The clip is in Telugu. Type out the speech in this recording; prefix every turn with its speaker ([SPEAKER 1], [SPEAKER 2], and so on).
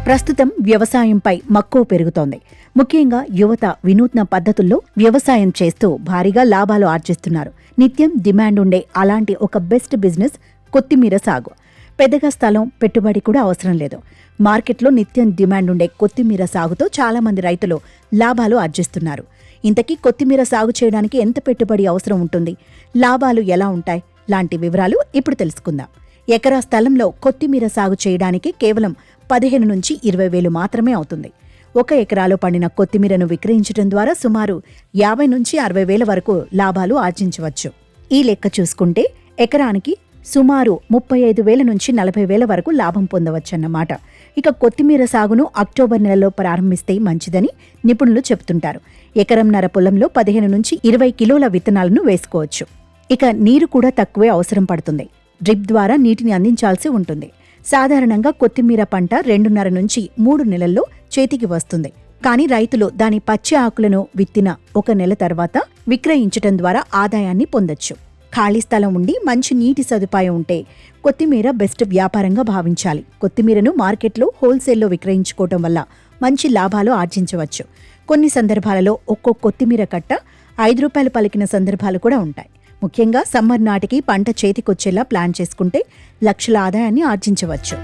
[SPEAKER 1] ప్రస్తుతం వ్యవసాయంపై మక్కువ పెరుగుతోంది. ముఖ్యంగా యువత వినూత్న పద్ధతుల్లో వ్యవసాయం చేస్తూ భారీగా లాభాలు ఆర్జిస్తున్నారు. నిత్యం డిమాండ్ ఉండే అలాంటి ఒక బెస్ట్ బిజినెస్ కొత్తిమీర సాగు. పెద్దగా స్థలం, పెట్టుబడి కూడా అవసరం లేదు. మార్కెట్లో నిత్యం డిమాండ్ ఉండే కొత్తిమీర సాగుతో చాలామంది రైతులు లాభాలు ఆర్జిస్తున్నారు. ఇంతకీ కొత్తిమీర సాగు చేయడానికి ఎంత పెట్టుబడి అవసరం ఉంటుంది, లాభాలు ఎలా ఉంటాయి లాంటి వివరాలు ఇప్పుడు తెలుసుకుందాం. ఎకరా స్థలంలో కొత్తిమీర సాగు చేయడానికి కేవలం 15 నుంచి 20 వేలు మాత్రమే అవుతుంది. 1 ఎకరాలో పండిన కొత్తిమీరను విక్రయించడం ద్వారా సుమారు 50 నుంచి 60 వేల వరకు లాభాలు ఆర్జించవచ్చు. ఈ లెక్క చూసుకుంటే ఎకరానికి సుమారు 35 వేల నుంచి 40 వేల వరకు లాభం పొందవచ్చన్నమాట. ఇక కొత్తిమీర సాగును అక్టోబర్ నెలలో ప్రారంభిస్తే మంచిదని నిపుణులు చెబుతుంటారు. ఎకరంన్నర పొలంలో 15 నుంచి 20 కిలోల విత్తనాలను వేసుకోవచ్చు. ఇక నీరు కూడా తక్కువే అవసరం పడుతుంది. డ్రిప్ ద్వారా నీటిని అందించాల్సి ఉంటుంది. సాధారణంగా కొత్తిమీర పంట 2.5 నుంచి 3 నెలల్లో చేతికి వస్తుంది. కానీ రైతులు దాని పచ్చి ఆకులను విత్తిన 1 నెల తర్వాత విక్రయించటం ద్వారా ఆదాయాన్ని పొందొచ్చు. ఖాళీ స్థలం ఉండి మంచి నీటి సదుపాయం ఉంటే కొత్తిమీర బెస్ట్ వ్యాపారంగా భావించాలి. కొత్తిమీరను మార్కెట్లో హోల్సేల్లో విక్రయించుకోవటం వల్ల మంచి లాభాలు ఆర్జించవచ్చు. కొన్ని సందర్భాలలో ఒక్కో కొత్తిమీర కట్ట 5 రూపాయలు పలికిన సందర్భాలు కూడా ఉంటాయి. ముఖ్యంగా సమ్మర్ నాటికి పంట చేతికొచ్చేలా ప్లాన్ చేసుకుంటే లక్షల ఆదాయాన్ని ఆర్జించవచ్చు.